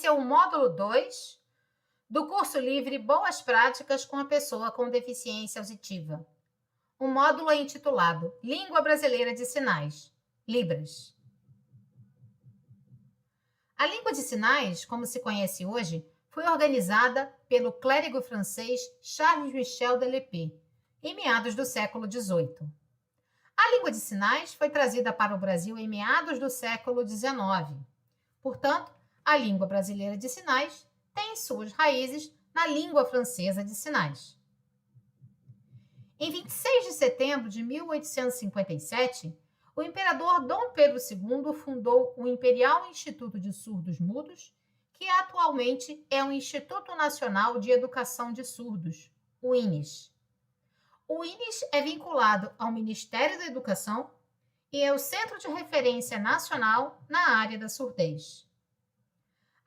é o módulo 2 do curso livre Boas Práticas com a Pessoa com Deficiência Auditiva. O módulo é intitulado Língua Brasileira de Sinais, Libras. A língua de sinais, como se conhece hoje, foi organizada pelo clérigo francês Charles Michel de Lépée, em meados do século XVIII. A língua de sinais foi trazida para o Brasil em meados do século XIX. Portanto, a língua brasileira de sinais tem suas raízes na língua francesa de sinais. Em 26 de setembro de 1857, o imperador Dom Pedro II fundou o Imperial Instituto de Surdos Mudos, que atualmente é o Instituto Nacional de Educação de Surdos, o INES. O INES é vinculado ao Ministério da Educação e é o centro de referência nacional na área da surdez.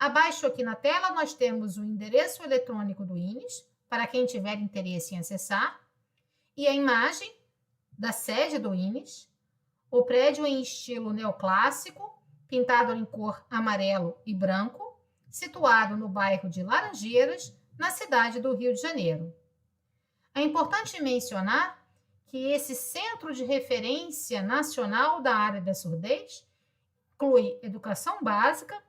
Abaixo aqui na tela nós temos o endereço eletrônico do INES, para quem tiver interesse em acessar, e a imagem da sede do INES, o prédio em estilo neoclássico, pintado em cor amarelo e branco, situado no bairro de Laranjeiras, na cidade do Rio de Janeiro. É importante mencionar que esse centro de referência nacional da área da surdez inclui educação básica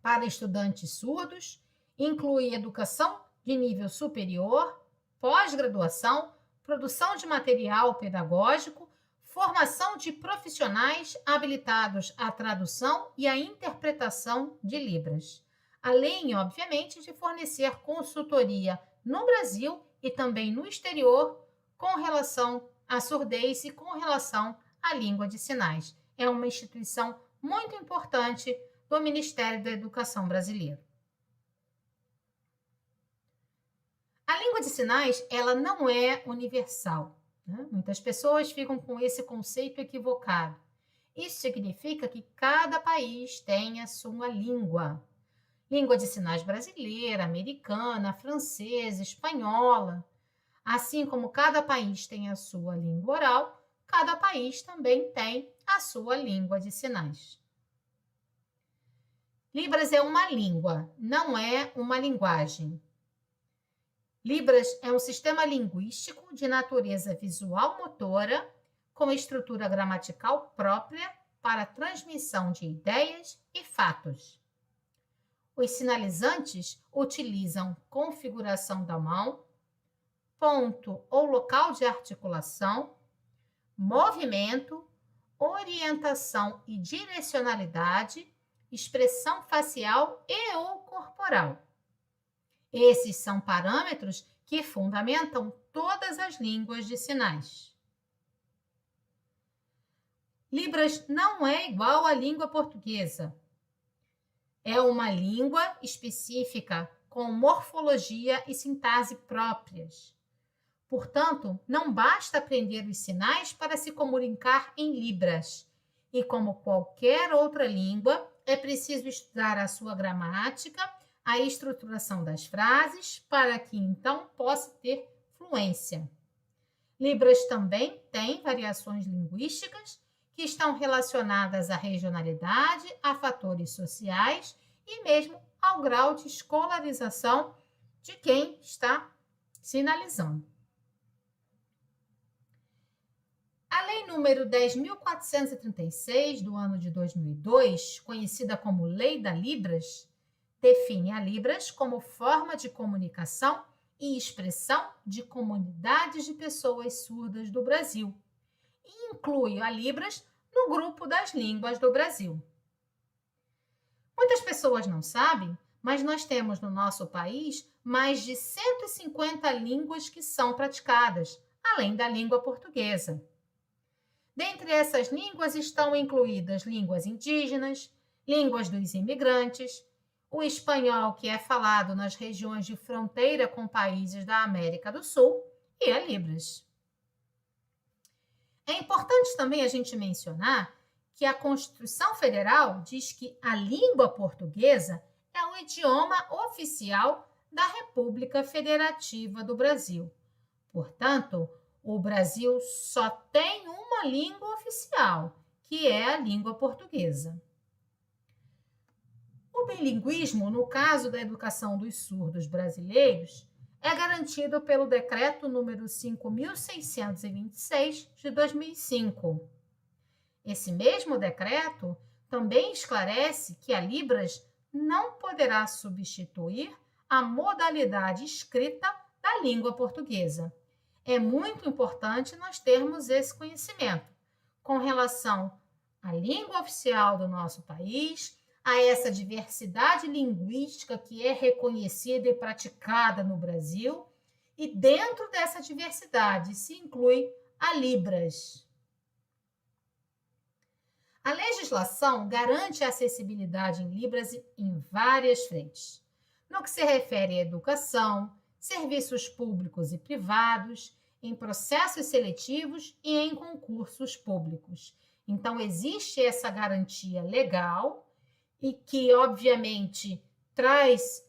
para estudantes surdos, inclui educação de nível superior, pós-graduação, produção de material pedagógico, formação de profissionais habilitados à tradução e à interpretação de Libras, além, obviamente, de fornecer consultoria no Brasil e também no exterior com relação à surdez e com relação à língua de sinais. É uma instituição muito importante do Ministério da Educação brasileiro. A língua de sinais, ela não é universal, né? Muitas pessoas ficam com esse conceito equivocado. Isso significa que cada país tem a sua língua. Língua de sinais brasileira, americana, francesa, espanhola. Assim como cada país tem a sua língua oral, cada país também tem a sua língua de sinais. Libras é uma língua, não é uma linguagem. Libras é um sistema linguístico de natureza visual-motora, com estrutura gramatical própria para transmissão de ideias e fatos. Os sinalizantes utilizam configuração da mão, ponto ou local de articulação, movimento, orientação e direcionalidade, expressão facial e ou corporal. Esses são parâmetros que fundamentam todas as línguas de sinais. Libras não é igual à língua portuguesa. É uma língua específica com morfologia e sintaxe próprias. Portanto, não basta aprender os sinais para se comunicar em Libras. E como qualquer outra língua, é preciso estudar a sua gramática, a estruturação das frases, para que então possa ter fluência. Libras também tem variações linguísticas que estão relacionadas à regionalidade, a fatores sociais e mesmo ao grau de escolarização de quem está sinalizando. A Lei número 10.436, do ano de 2002, conhecida como Lei da Libras, define a Libras como forma de comunicação e expressão de comunidades de pessoas surdas do Brasil e inclui a Libras no grupo das línguas do Brasil. Muitas pessoas não sabem, mas nós temos no nosso país mais de 150 línguas que são praticadas, além da língua portuguesa. Dentre essas línguas estão incluídas línguas indígenas, línguas dos imigrantes, o espanhol, que é falado nas regiões de fronteira com países da América do Sul, e a Libras. É importante também a gente mencionar que a Constituição Federal diz que a língua portuguesa é o idioma oficial da República Federativa do Brasil. Portanto, o Brasil só tem uma língua oficial, que é a língua portuguesa. O bilinguismo, no caso da educação dos surdos brasileiros, é garantido pelo Decreto número 5.626 de 2005. Esse mesmo decreto também esclarece que a Libras não poderá substituir a modalidade escrita da língua portuguesa. É muito importante nós termos esse conhecimento com relação à língua oficial do nosso país, a essa diversidade linguística que é reconhecida e praticada no Brasil, e dentro dessa diversidade se inclui a Libras. A legislação garante a acessibilidade em Libras em várias frentes, no que se refere à educação, serviços públicos e privados, em processos seletivos e em concursos públicos. Então, existe essa garantia legal e que, obviamente, traz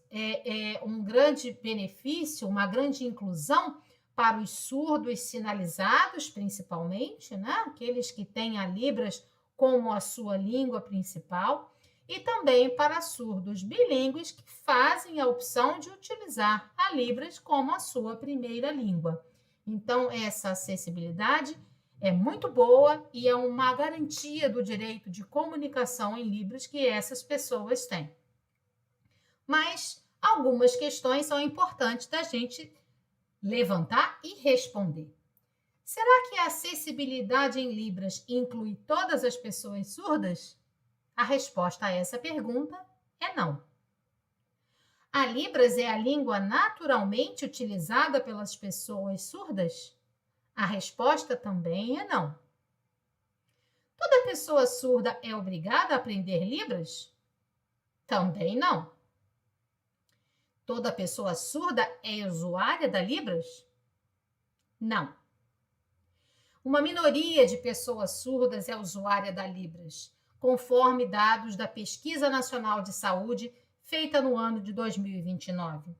um grande benefício, uma grande inclusão para os surdos sinalizados, principalmente, né? Aqueles que têm a Libras como a sua língua principal, e também para surdos bilíngues que fazem a opção de utilizar a Libras como a sua primeira língua. Então, essa acessibilidade é muito boa e é uma garantia do direito de comunicação em Libras que essas pessoas têm. Mas algumas questões são importantes da gente levantar e responder. Será que a acessibilidade em Libras inclui todas as pessoas surdas? A resposta a essa pergunta é não. A Libras é a língua naturalmente utilizada pelas pessoas surdas? A resposta também é não. Toda pessoa surda é obrigada a aprender Libras? Também não. Toda pessoa surda é usuária da Libras? Não. Uma minoria de pessoas surdas é usuária da Libras, conforme dados da Pesquisa Nacional de Saúde feita no ano de 2029.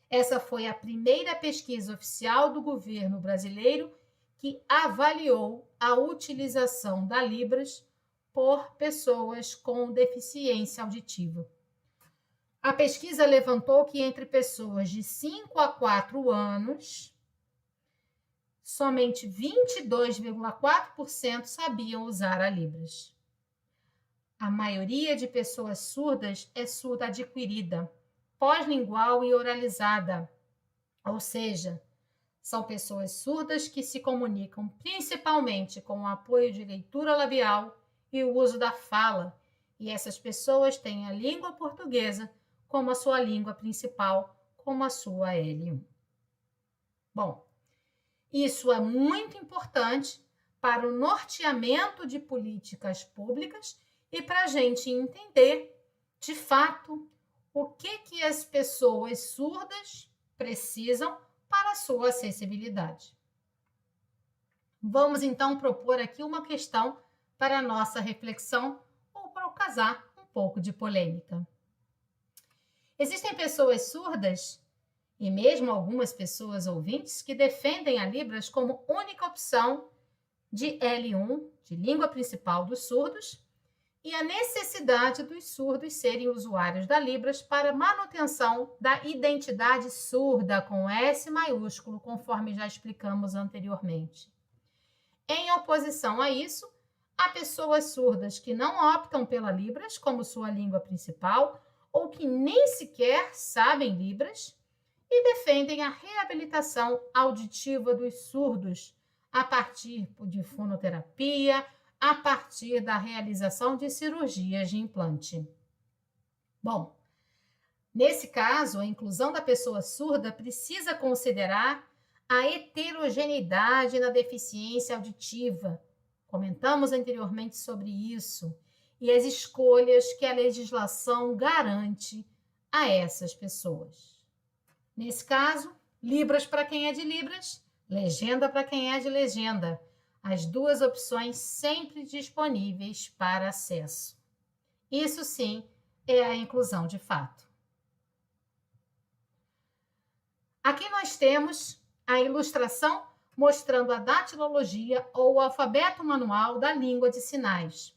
Essa foi a primeira pesquisa oficial do governo brasileiro que avaliou a utilização da Libras por pessoas com deficiência auditiva. A pesquisa levantou que entre pessoas de 5 a 4 anos, somente 22,4% sabiam usar a Libras. A maioria de pessoas surdas é surda adquirida, pós-lingual e oralizada, ou seja, são pessoas surdas que se comunicam principalmente com o apoio de leitura labial e o uso da fala, e essas pessoas têm a língua portuguesa como a sua língua principal, como a sua L1. Bom, isso é muito importante para o norteamento de políticas públicas e para a gente entender, de fato, o que as pessoas surdas precisam para a sua acessibilidade. Vamos, então, propor aqui uma questão para a nossa reflexão ou para causar um pouco de polêmica. Existem pessoas surdas e mesmo algumas pessoas ouvintes que defendem a Libras como única opção de L1, de língua principal dos surdos, e a necessidade dos surdos serem usuários da Libras para manutenção da identidade surda com S maiúsculo, conforme já explicamos anteriormente. Em oposição a isso, há pessoas surdas que não optam pela Libras como sua língua principal ou que nem sequer sabem Libras e defendem a reabilitação auditiva dos surdos a partir de fonoterapia, a partir da realização de cirurgias de implante. Bom, nesse caso, a inclusão da pessoa surda precisa considerar a heterogeneidade na deficiência auditiva. Comentamos anteriormente sobre isso e as escolhas que a legislação garante a essas pessoas. Nesse caso, Libras para quem é de Libras, legenda para quem é de legenda. As duas opções sempre disponíveis para acesso. Isso sim é a inclusão de fato. Aqui nós temos a ilustração mostrando a datilologia ou o alfabeto manual da língua de sinais.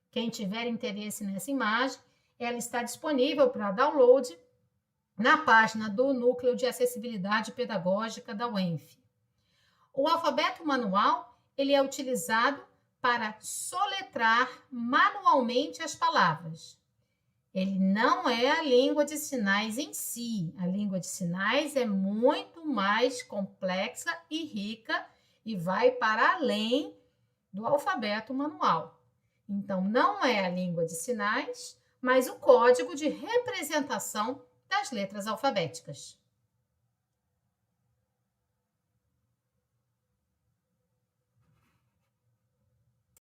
Quem tiver interesse nessa imagem, Ela está disponível para download na página do Núcleo de Acessibilidade Pedagógica da UENF. O alfabeto manual ele é utilizado para soletrar manualmente as palavras. Ele não é a língua de sinais em si. A língua de sinais é muito mais complexa e rica e vai para além do alfabeto manual. Então, não é a língua de sinais, mas o código de representação das letras alfabéticas.